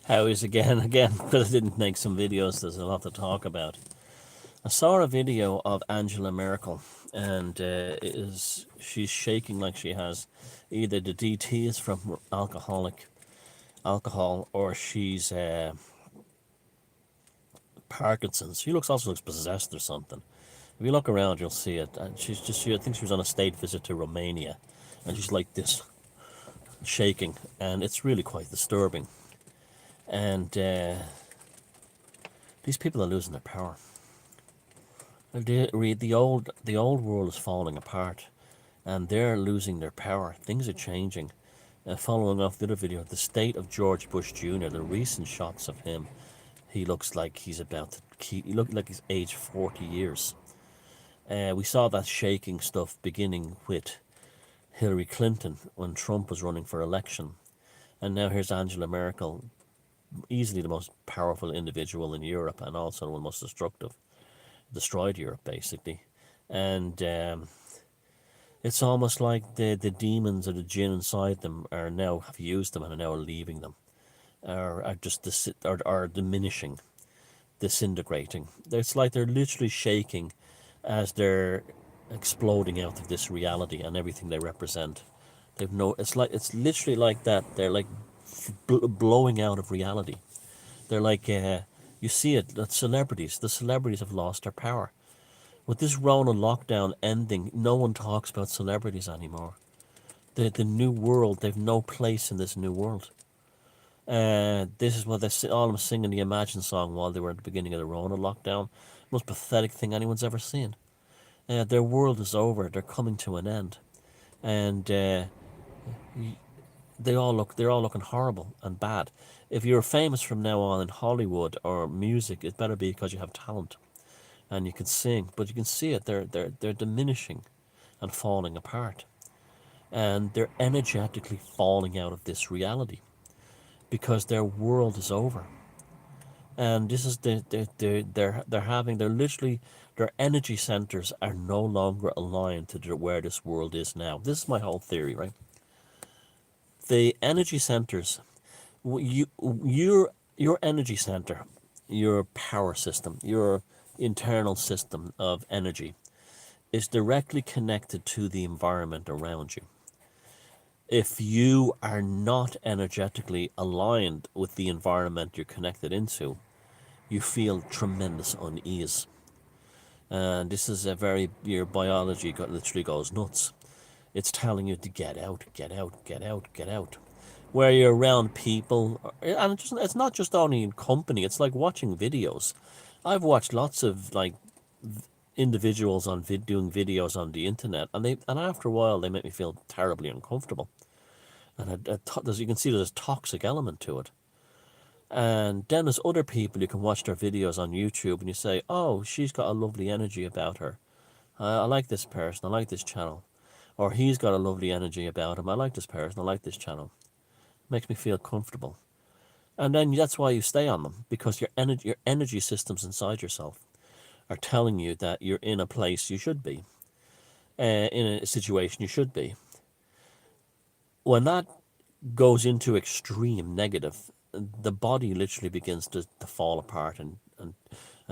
How is again, because I didn't make some videos, there's a lot to talk about. I saw a video of Angela Merkel, and she's shaking like she has either the DT is from alcohol, or she's Parkinson's. She also looks possessed or something. If you look around, you'll see it. And I think she was on a state visit to Romania, and she's like this, shaking, and it's really quite disturbing. And these people are losing their power. The old world is falling apart, and they're losing their power. Things are changing. Following off the other video, the state of George Bush Jr., the recent shots of him, he looks like he's about to he looked like he's aged 40 years. We saw that shaking stuff beginning with Hillary Clinton when Trump was running for election. And now here's Angela Merkel, easily the most powerful individual in Europe and also one of the most destructive. Destroyed Europe, basically. And it's almost like the demons or the jinn inside them have used them and are now leaving them. Are diminishing, disintegrating. It's like they're literally shaking as they're exploding out of this reality and everything they represent. It's literally like that. They're like blowing out of reality. They're like you see it. The celebrities have lost their power. With this Rona lockdown ending, no one talks about celebrities anymore. The new world, they've no place in this new world. This is what all of them singing the Imagine song while they were at the beginning of the Rona lockdown. Most pathetic thing anyone's ever seen. Their world is over. They're coming to an end, and they're all looking horrible and bad. If you're famous from now on in Hollywood or music, it better be because you have talent, and you can sing. But you can see it. They're diminishing, and falling apart, and they're energetically falling out of this reality, because their world is over. And this is they're literally, their energy centers are no longer aligned to where this world is now. This is my whole theory, right? The energy centers, your energy center, your power system, your internal system of energy is directly connected to the environment around you. If you are not energetically aligned with the environment you're connected into, you feel tremendous unease. And this is your biology literally goes nuts. It's telling you to get out, get out, get out, get out. Where you're around people, and it's not just only in company, it's like watching videos. I've watched lots of individuals doing videos on the internet, and after a while they make me feel terribly uncomfortable. And you can see there's a toxic element to it. And then there's other people, you can watch their videos on YouTube and you say, oh, she's got a lovely energy about her. I like this person, I like this channel. Or he's got a lovely energy about him, I like this person, I like this channel. Makes me feel comfortable. And then that's why you stay on them, because your energy systems inside yourself are telling you that you're in a place you should be, in a situation you should be. When that goes into extreme negative, the body literally begins to fall apart and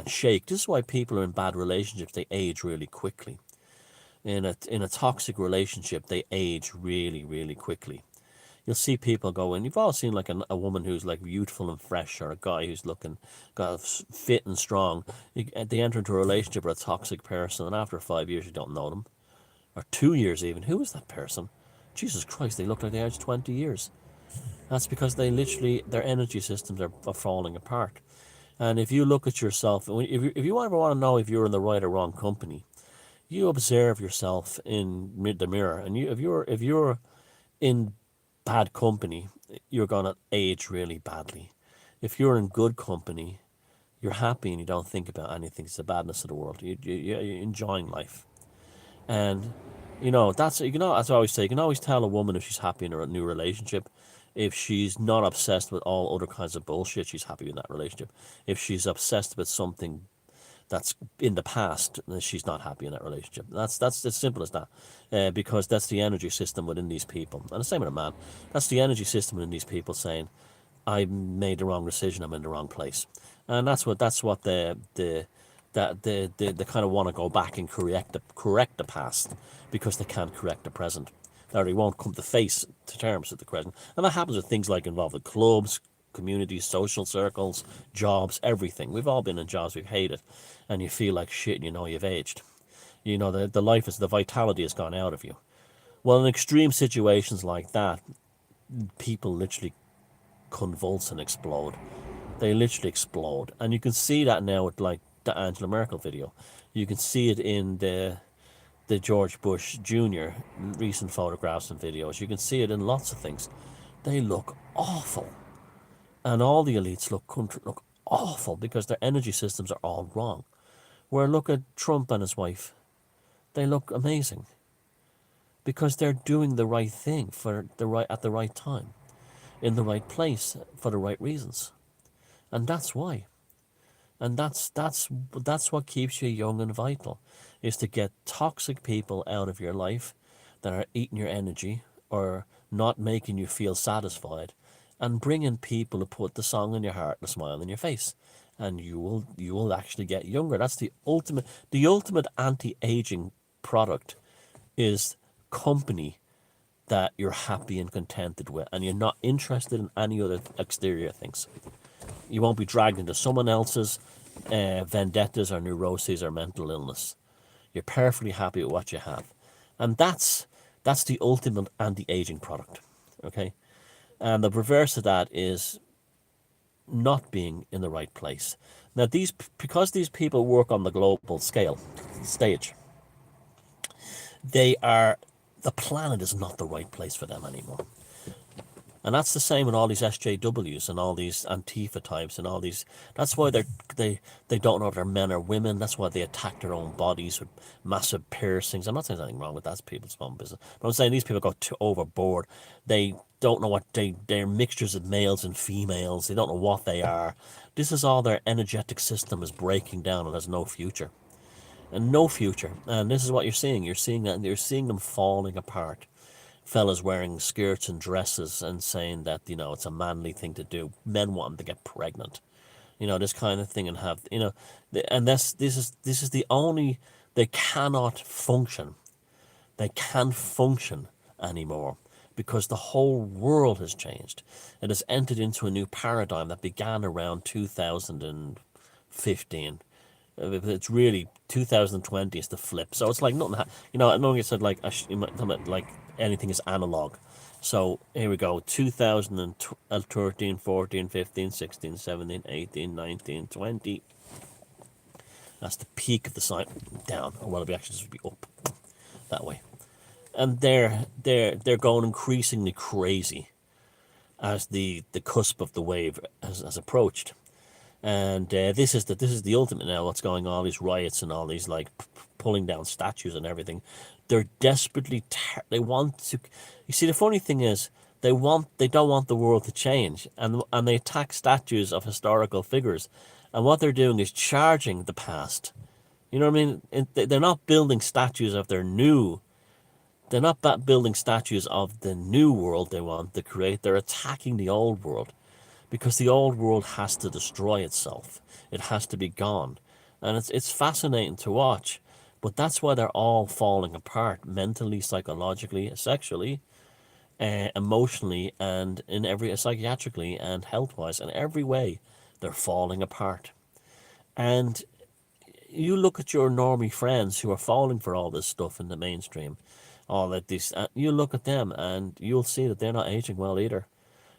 shake. This is why people are in bad relationships, they age really quickly. In a toxic relationship, they age really, really quickly. You'll see people go in. You've all seen like a woman who's like youthful and fresh, or a guy who's got fit and strong. They enter into a relationship with a toxic person, and after 5 years, you don't know them, or 2 years even. Who is that person? Jesus Christ, they look like they aged 20 years. That's because their energy systems are falling apart. And if you look at yourself, if you ever want to know if you're in the right or wrong company, you observe yourself in the mirror, and if you're in bad company, you're gonna age really badly. If you're in good company, you're happy and you don't think about anything. It's the badness of the world. You're enjoying life, and that's what I always say. You can always tell a woman if she's happy in a new relationship. If she's not obsessed with all other kinds of bullshit, she's happy in that relationship. If she's obsessed with something that's in the past, then she's not happy in that relationship. That's as simple as that, because that's the energy system within these people. And the same with a man. That's the energy system within these people saying, I made the wrong decision. I'm in the wrong place, and that's what they kind of want to go back and correct the past because they can't correct the present. Or they won't come to face to terms with the present, and that happens with things like involving clubs, communities, social circles, jobs, everything. We've all been in jobs we've hated, and you feel like shit. You know you've aged. You know the life is the vitality has gone out of you. Well, in extreme situations like that, people literally convulse and explode. They literally explode, and you can see that now with like the Angela Merkel video. You can see it in the George Bush Jr. recent photographs and videos. You can see it in lots of things. They look awful, and all the elites look awful because their energy systems are all wrong. Where look at Trump and his wife, they look amazing because they're doing the right thing for the right at the right time, in the right place for the right reasons, and that's why. And that's what keeps you young and vital, is to get toxic people out of your life that are eating your energy or not making you feel satisfied, and bring in people to put the song in your heart, the smile in your face, and you will actually get younger. That's the ultimate anti-aging product, is company that you're happy and contented with, and you're not interested in any other exterior things. You won't be dragged into someone else's vendettas or neuroses or mental illness. You're perfectly happy with what you have, and that's the ultimate anti-aging product. Okay, and the reverse of that is not being in the right place. Now, because these people work on the global stage, they are the planet is not the right place for them anymore. And that's the same with all these SJWs and all these Antifa types and all these. That's why they don't know if they're men or women. That's why they attack their own bodies with massive piercings. I'm not saying there's anything wrong with that. That's people's own business. But I'm saying these people go too overboard. They don't know what they're mixtures of males and females. They don't know what they are. This is all their energetic system is breaking down, and there's no future. And no future. And this is what you're seeing. You're seeing them falling apart. Fellas wearing skirts and dresses and saying that, it's a manly thing to do. Men want them to get pregnant, this kind of thing, and have, and this is the only. They cannot function. They can't function anymore because the whole world has changed. It has entered into a new paradigm that began around 2015. It's really 2020 is the flip. So it's like nothing. I know you said like like anything is analog. So here we go. 2013, 14, 15, 16, 17, 18, 19, 20. That's the peak of the sign. Down. Or well, it'll be actually just be up that way. And they're going increasingly crazy as the cusp of the wave has approached. And this is the ultimate now. What's going on? All these riots and all these like pulling down statues and everything. They're desperately they want to. You see, the funny thing is they don't want the world to change, and they attack statues of historical figures, and what they're doing is charging the past. You know what I mean? They're not building statues of their new. They're not building statues of the new world they want to create. They're attacking the old world, because the old world has to destroy itself. It has to be gone. And it's fascinating to watch. But that's why they're all falling apart mentally, psychologically, sexually, emotionally, and in every psychiatrically and health-wise. In every way, they're falling apart. And you look at your normie friends who are falling for all this stuff in the mainstream, all that this, you look at them and you'll see that they're not aging well either.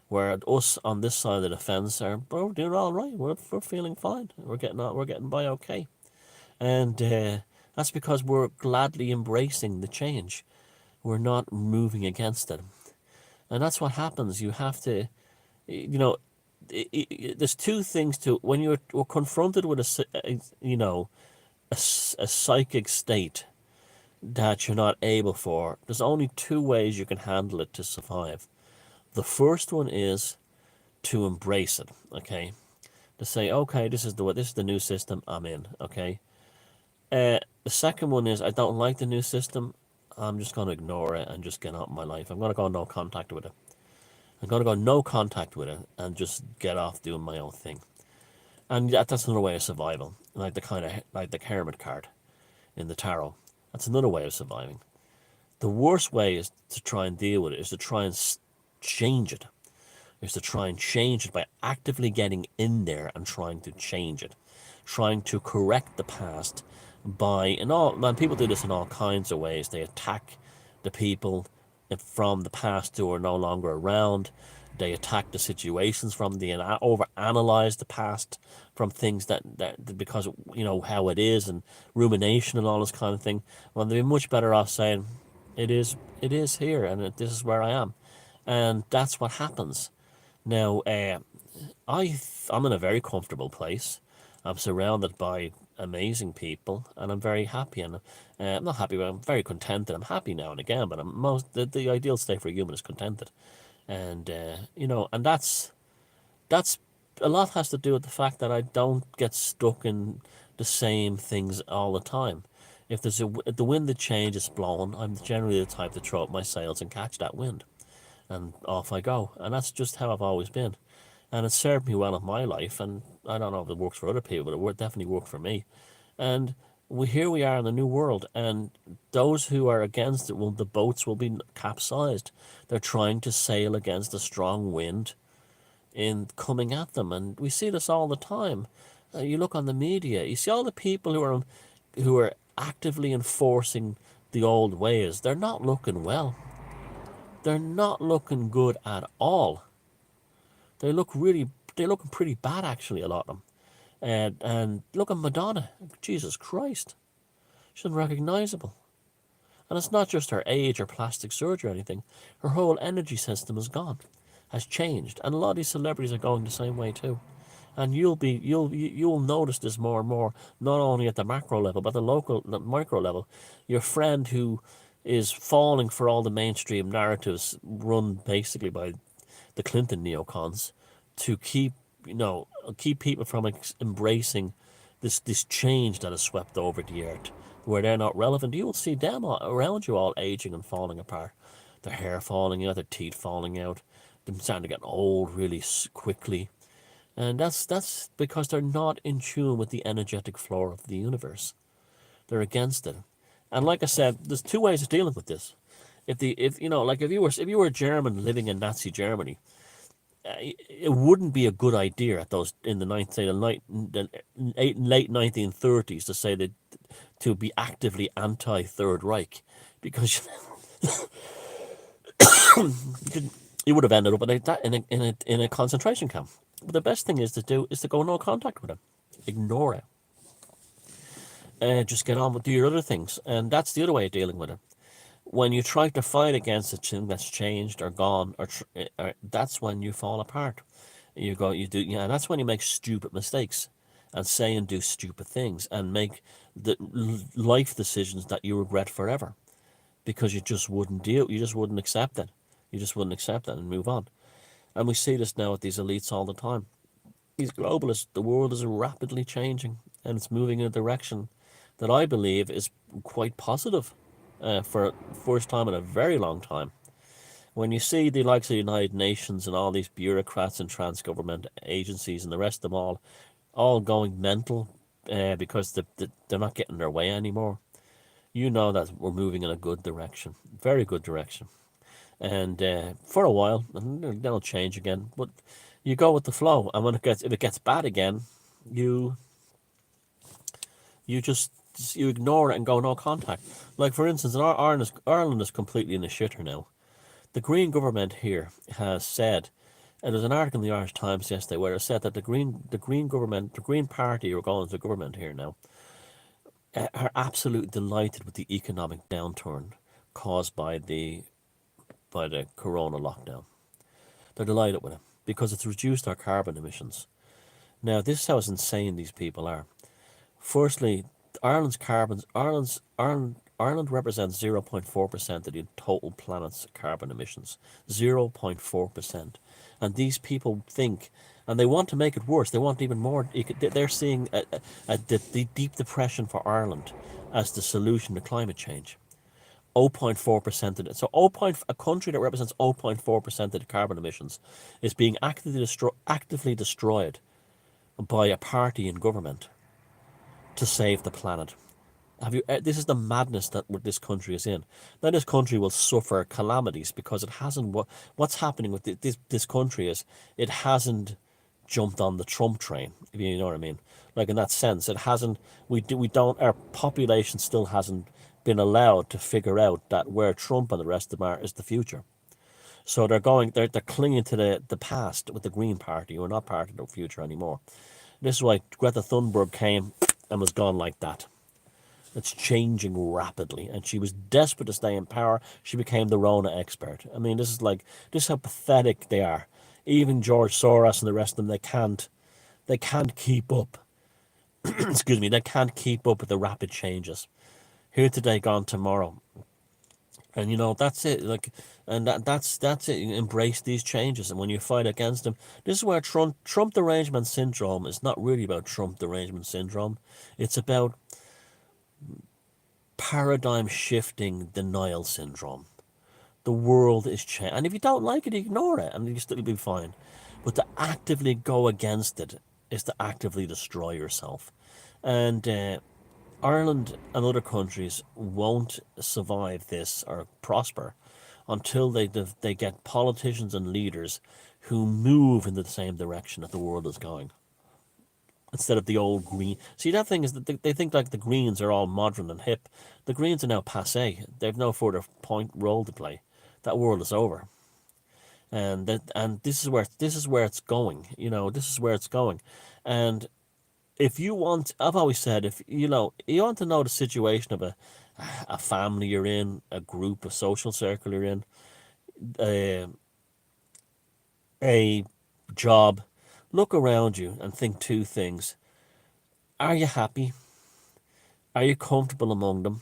Where us on this side of the fence we're doing all right. We're feeling fine. We're getting by okay, and that's because we're gladly embracing the change. We're not moving against it, and that's what happens. You have to, there's two things to when we're confronted with a psychic state that you're not able for. There's only two ways you can handle it to survive. The first one is to embrace it, okay? To say, okay, this is the new system I'm in, okay? The second one is I don't like the new system. I'm just going to ignore it and just get on with my life. I'm going to go no contact with it. I'm going to go no contact with it and just get off doing my own thing. And that's another way of survival, like the kind of like the hermit card in the tarot. That's another way of surviving. The worst way is to try and deal with it, is to try and change it, is to try and change it by actively getting in there and trying to change it, trying to correct the past by, and all, man, people do this in all kinds of ways. They attack the people from the past who are no longer around. They attack the situations from the overanalyze the past from things that because you know how it is and rumination and all this kind of thing. Well, they'd be much better off saying, it is here and this is where I am, and that's what happens. Now, I'm in a very comfortable place. I'm surrounded by amazing people, and I'm very happy. And I'm not happy, but I'm very contented. I'm happy now and again, but the ideal state for a human is contented, and and that's a lot has to do with the fact that I don't get stuck in the same things all the time. If the wind of change is blowing, I'm generally the type to throw up my sails and catch that wind, and off I go. And that's just how I've always been. And it served me well in my life. And I don't know if it works for other people, but it definitely worked for me. And here we are in the new world, and those who are against it, the boats will be capsized. They're trying to sail against a strong wind in coming at them, and we see this all the time. You look on the media, you see all the people who are actively enforcing the old ways. They're not looking well. They're not looking good at all. They're looking pretty bad actually, a lot of them. And look at Madonna, Jesus Christ, she's unrecognizable. And it's not just her age or plastic surgery or anything. Her whole energy system is gone, has changed, and a lot of these celebrities are going the same way too. And you'll notice this more and more, not only at the macro level but the micro level. Your friend who is falling for all the mainstream narratives run basically by the Clinton neocons to keep people from embracing this change that has swept over the earth, where they're not relevant. You will see them around you all aging and falling apart, their hair falling out, their teeth falling out, them starting to get old really quickly, and that's because they're not in tune with the energetic flow of the universe. They're against it, and like I said, there's two ways of dealing with this. If you were a German living in Nazi Germany, it wouldn't be a good idea at those in the late 1930s to say that to be actively anti Third Reich, because you would have ended up in a concentration camp. But the best thing is to go no contact with it, ignore it, just get on with your other things, and that's the other way of dealing with it. When you try to fight against a thing that's changed or gone, or that's when you fall apart. That's when you make stupid mistakes, and say and do stupid things, and make the life decisions that you regret forever, because you just wouldn't accept it. You just wouldn't accept it and move on. And we see this now with these elites all the time. These globalists, the world is rapidly changing, and it's moving in a direction that I believe is quite positive. For first time in a very long time. When you see the likes of the United Nations and all these bureaucrats and trans-government agencies and the rest of them all going mental because they're not getting their way anymore, you know that we're moving in a good direction, very good direction. And for a while, they'll change again, but you go with the flow. And if it gets bad again, you ignore it and go no contact. Like for instance, Ireland is completely in the shitter now. The Green government here has said, and there's an article in the Irish Times yesterday where it said that the Green Party who are going to government here now, are absolutely delighted with the economic downturn caused by the corona lockdown. They're delighted with it because it's reduced our carbon emissions. Now, this is how insane these people are. Firstly, Ireland represents 0.4% of the total planet's carbon emissions. 0.4%. And these people think, and they want to make it worse. They want even more. They're seeing the deep depression for Ireland as the solution to climate change. 0.4% of it. So 0. A country that represents 0.4% of the carbon emissions is being actively destroyed by a party in government to save the planet. Have you? This is the madness that this country is in. Now, this country will suffer calamities because it hasn't. What's happening with this country is it hasn't jumped on the Trump train. If you know what I mean, like in that sense, it hasn't. We don't. Our population still hasn't been allowed to figure out that where Trump and the rest of them are is the future. So they're clinging to the past with the Green Party, who are not part of the future anymore. This is why Greta Thunberg came and was gone like that. It's changing rapidly, and she was desperate to stay in power. She became the Rona expert. I mean, this is how pathetic they are. Even George Soros and the rest of them, they can't keep up. Excuse me, they can't keep up with the rapid changes. Here today, gone tomorrow. And that's it. Like, and that's it. You embrace these changes, and when you fight against them, this is where Trump derangement syndrome is not really about Trump derangement syndrome. It's about paradigm shifting denial syndrome. The world is changing, and if you don't like it, ignore it, and you'll still be fine. But to actively go against it is to actively destroy yourself. And Ireland and other countries won't survive this or prosper until they get politicians and leaders who move in the same direction that the world is going, instead of the old green. See, that thing is that they think like the Greens are all modern and hip. The Greens are now passé. They've no further role to play. That world is over. And this is where it's going. This is where it's going. And if you want, I've always said, if you want to know the situation of a family you're in, a group, a social circle you're in, a job, look around you and think two things. Are you happy? Are you comfortable among them?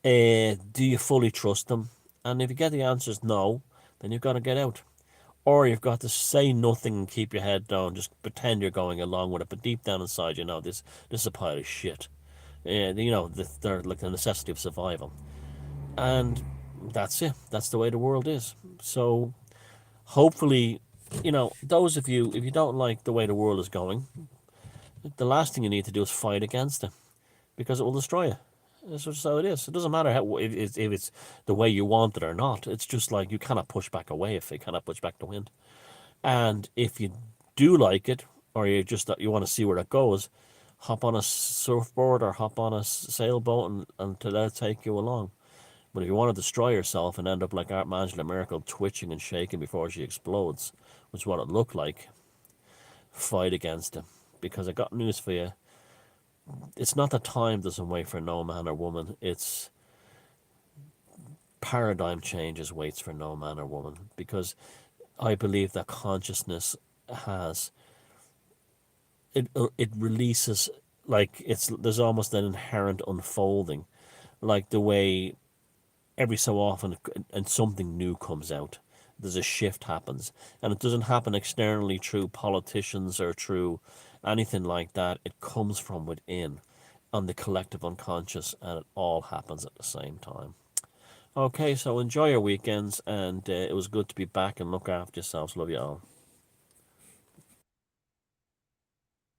Do you fully trust them? And if you get the answers no, then you've got to get out. Or you've got to say nothing and keep your head down, just pretend you're going along with it, but deep down inside, this is a pile of shit. They're like the necessity of survival. And that's it. That's the way the world is. So hopefully, those of you, if you don't like the way the world is going, the last thing you need to do is fight against it, because it will destroy you. That's just how it is. It doesn't matter if it's the way you want it or not. It's just like you cannot push back a wave. You cannot push back the wind. And if you do like it, or you want to see where it goes, hop on a surfboard or hop on a sailboat and to let it take you along. But if you want to destroy yourself and end up like Angela Merkel, twitching and shaking before she explodes, which is what it looked like, fight against it. Because I got news for you. It's not that time doesn't wait for no man or woman. It's paradigm changes waits for no man or woman. Because I believe that consciousness has it releases, like there's almost an inherent unfolding, like the way every so often and something new comes out. There's a shift happens, and it doesn't happen externally through politicians or through anything like that. It comes from within, on the collective unconscious, and it all happens at the same time. Okay, so enjoy your weekends, and it was good to be back, and look after yourselves. Love you all.